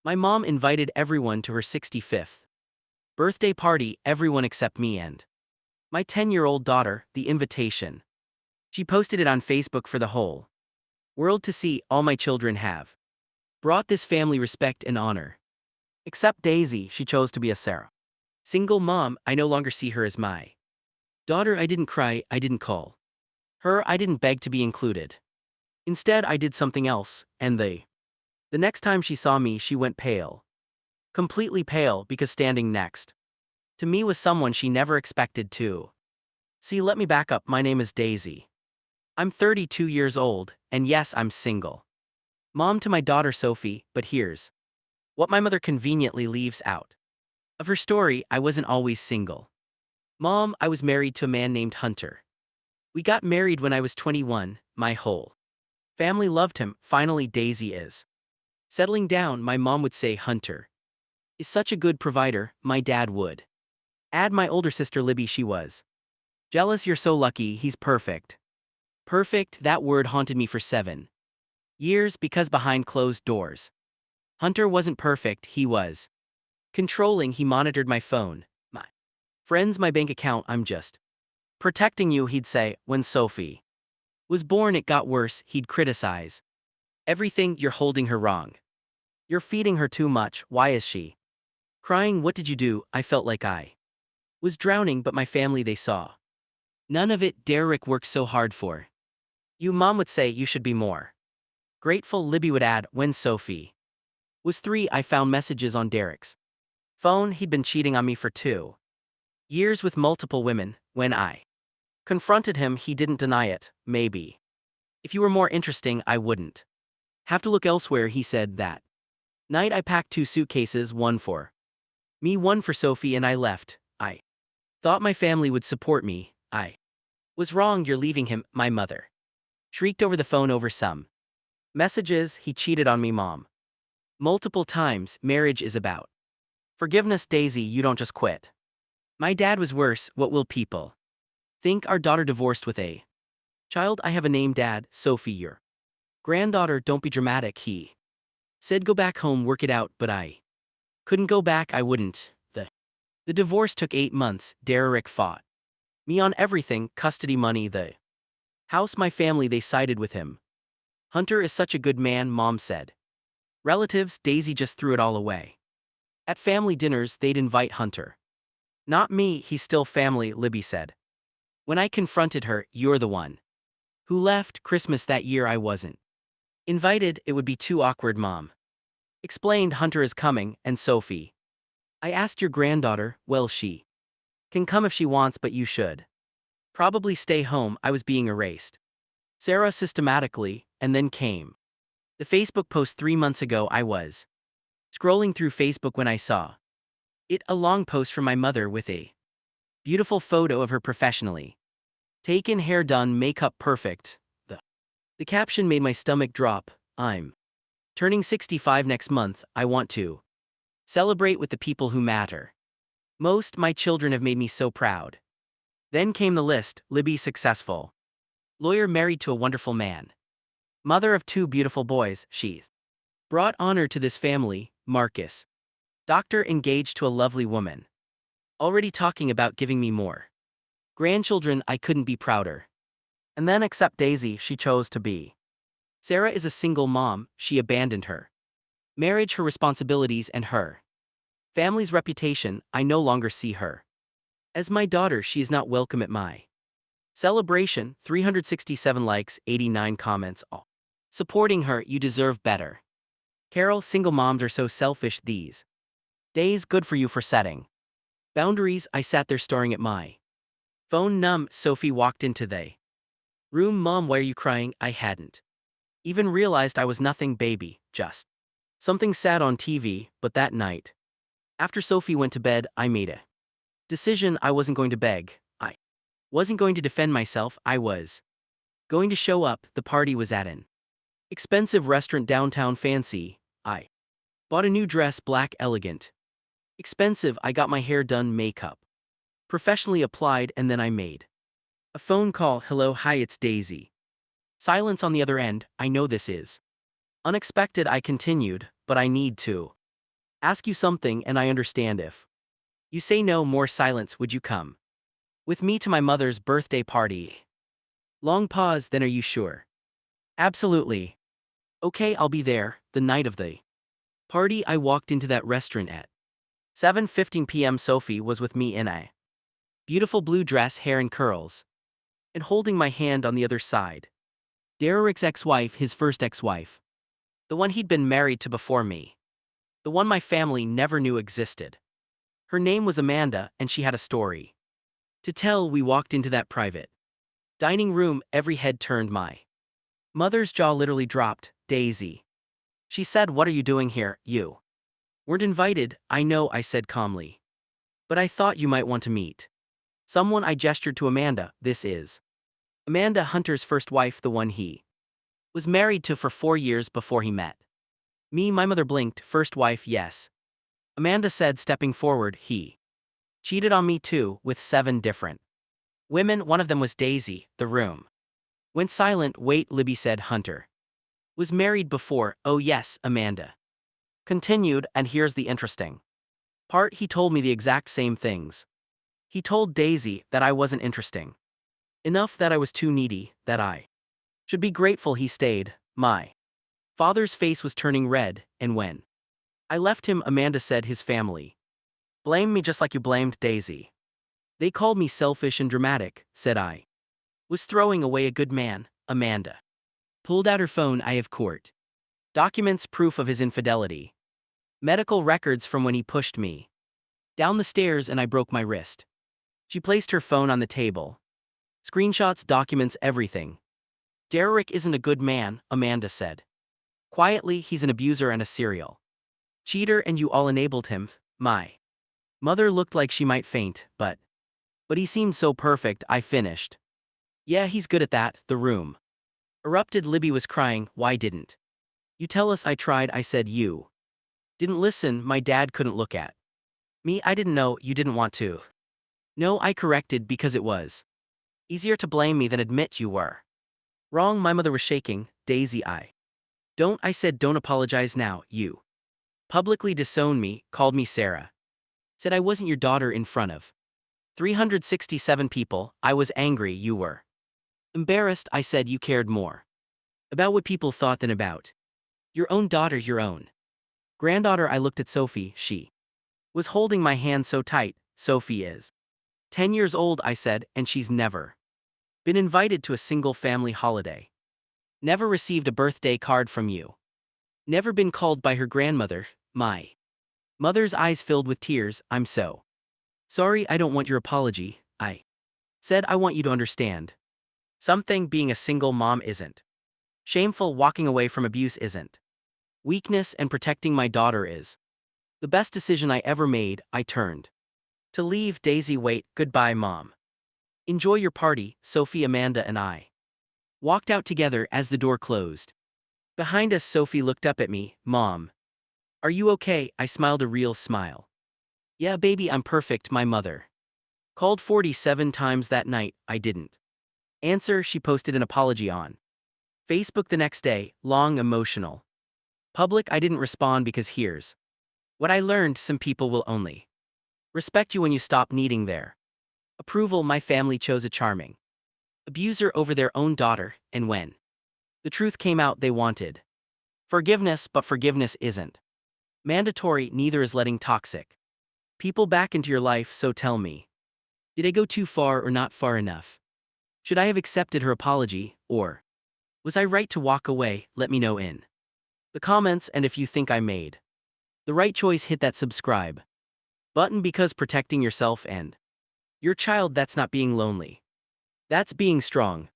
My mom invited everyone to her 65th birthday party, everyone except me and my 10-year-old daughter, the invitation. She posted it on Facebook for the whole world to see. All my children have brought this family respect and honor. Except Daisy, she chose to be a Sarah. Single mom, I no longer see her as my daughter. I didn't cry, I didn't call her, I didn't beg to be included. Instead, I did something else, and the next time she saw me, she went pale. Completely pale, because standing next to me was someone she never expected to see. Let me back up, my name is Daisy. I'm 32 years old, and yes, I'm single mom to my daughter Sophie, but here's what my mother conveniently leaves out of her story. I wasn't always single mom, I was married to a man named Hunter. We got married when I was 21, my whole family loved him. Finally, Daisy is settling down. My mom would say Hunter is such a good provider. My dad would add my older sister Libby. She was jealous. You're so lucky, he's perfect. Perfect, that word haunted me for 7 years, because behind closed doors, Hunter wasn't perfect, he was controlling. He monitored my phone, my friends, my bank account. I'm just protecting you, he'd say. When Sophie was born, it got worse. He'd criticize everything. You're holding her wrong. You're feeding her too much. Why is she crying? What did you do? I felt like I was drowning, but my family, they saw none of it. Derek worked so hard for you, mom would say. You should be more grateful, Libby would add. When Sophie was 3, I found messages on Derek's phone. He'd been cheating on me for 2 years with multiple women. When I confronted him, he didn't deny it. Maybe if you were more interesting, I wouldn't have to look elsewhere, he said. That night, I packed 2 suitcases, one for me, one for Sophie, and I left. I thought my family would support me. I was wrong. You're leaving him, my mother shrieked over the phone over some messages. He cheated on me, mom, multiple times. Marriage is about forgiveness, Daisy, you don't just quit. My dad was worse. What will people think? Our daughter divorced with a child. I have a name, Dad. Sophie, your granddaughter. Don't be dramatic, he said. Go back home, work it out. But I couldn't go back. I wouldn't. The divorce took 8 months. Derek fought me on everything: custody, money, the house, my family. They sided with him. Hunter is such a good man, mom said. Relatives, Daisy just threw it all away. At family dinners, they'd invite Hunter. Not me, he's still family, Libby said. When I confronted her, you're the one who left. Christmas that year, I wasn't invited. It would be too awkward, mom explained. Hunter is coming, and Sophie. I asked your granddaughter. Well, she can come if she wants, but you should probably stay home. I was being erased, Sarah, systematically, and then came the Facebook post 3 months ago. I was scrolling through Facebook when I saw it, a long post from my mother with a beautiful photo of her professionally taken, hair done, makeup perfect. The caption made my stomach drop. I'm turning 65 next month. I want to celebrate with the people who matter most. My children have made me so proud. Then came the list: Libby, successful lawyer, married to a wonderful man, mother of 2 beautiful boys. She's brought honor to this family. Marcus, doctor, engaged to a lovely woman, already talking about giving me more grandchildren. I couldn't be prouder. And then, except Daisy, she chose to be. Sarah is a single mom. She abandoned her marriage, her responsibilities, and her family's reputation. I no longer see her as my daughter. She is not welcome at my celebration. 367 likes, 89 comments, all supporting her. You deserve better, Carol. Single moms are so selfish these days. Good for you for setting boundaries. I sat there staring at my phone, numb. Sophie walked into the room. Mom, why are you crying? I hadn't even realized I was nothing, baby, just something sad on TV. But that night, after Sophie went to bed, I made a decision. I wasn't going to beg. I wasn't going to defend myself. I was going to show up. The party was at an expensive restaurant downtown, fancy. I bought a new dress, black, elegant, expensive. I got my hair done, makeup professionally applied, and then I made a phone call. Hello, hi, it's Daisy. Silence on the other end. I know this is unexpected, I continued, but I need to Ask you something and I understand if. You say no, more silence, would you come? With me to my mother's birthday party. Long pause, then are you sure? Absolutely. Okay, I'll be there, the night of the party. I walked into that restaurant at 7:15 p.m. Sophie was with me in a beautiful blue dress, hair and curls, and holding my hand on the other side. Derek's ex-wife, his first ex-wife. The one he'd been married to before me. The one my family never knew existed. Her name was Amanda, and she had a story to tell. We walked into that private dining room, every head turned. My mother's jaw literally dropped. Daisy. She said, "What are you doing here? You weren't invited." "I know," I said calmly. "But I thought you might want to meet someone." I gestured to Amanda. "This is Amanda, Hunter's first wife, the one he was married to for 4 years before he met me." My mother blinked. "First wife, yes," Amanda said, stepping forward. "He cheated on me too, with 7 different women. One of them was Daisy." The room went silent. "Wait," Libby said. "Hunter was married before." "Oh yes," Amanda continued, "and here's the interesting part. He told me the exact same things. He told Daisy that I wasn't interesting enough, that I was too needy, that I should be grateful he stayed." My father's face was turning red, "And when I left him," Amanda said, "his family blamed me just like you blamed Daisy. They called me selfish and dramatic," said I was throwing away a good man." Amanda pulled out her phone. "I have court documents, proof of his infidelity, medical records from when he pushed me down the stairs and I broke my wrist." She placed her phone on the table. "Screenshots, documents, everything." "Derek isn't a good man," Amanda said quietly. "He's an abuser and a serial cheater, and you all enabled him." My mother looked like she might faint. But he seemed so perfect," I finished. "Yeah, he's good at that." The room erupted. Libby was crying. "Why didn't you tell us?" I tried. I said, "You didn't listen." My dad couldn't look at me. "I didn't know. You didn't want to." "No," I corrected, "because it was easier to blame me than admit you were wrong." My mother was shaking. "Daisy, I don't," I said. "Don't apologize now. You publicly disowned me, called me Sarah, said I wasn't your daughter in front of 367 people." I was angry. "You were embarrassed," I said. "You cared more about what people thought than about your own daughter, your own granddaughter." I looked at Sophie. She was holding my hand so tight. "Sophie is 10 years old," I said, "and she's never been invited to a single family holiday. Never received a birthday card from you. Never been called by her grandmother." My mother's eyes filled with tears. "I'm so sorry. I don't want your apology," I said. "I want you to understand something. Being a single mom isn't shameful. Walking away from abuse isn't weakness, and protecting my daughter is the best decision I ever made." I turned to leave. "Daisy, wait." "Goodbye, Mom. Enjoy your party." Sophie, Amanda and I walked out together. As the door closed behind us, Sophie looked up at me. "Mom, are you okay?" I smiled a real smile. "Yeah, baby, I'm perfect." My mother called 47 times that night. I didn't answer. She posted an apology on Facebook the next day, long, emotional, public. I didn't respond because here's what I learned: some people will only respect you when you stop needing their approval. My family chose a charming abuser over their own daughter, and when the truth came out, they wanted forgiveness, but forgiveness isn't mandatory. Neither is letting toxic people back into your life. So tell me, did I go too far or not far enough? Should I have accepted her apology, or was I right to walk away? Let me know in the comments, and if you think I made the right choice, hit that subscribe button, because protecting yourself and your child, that's not being lonely. That's being strong.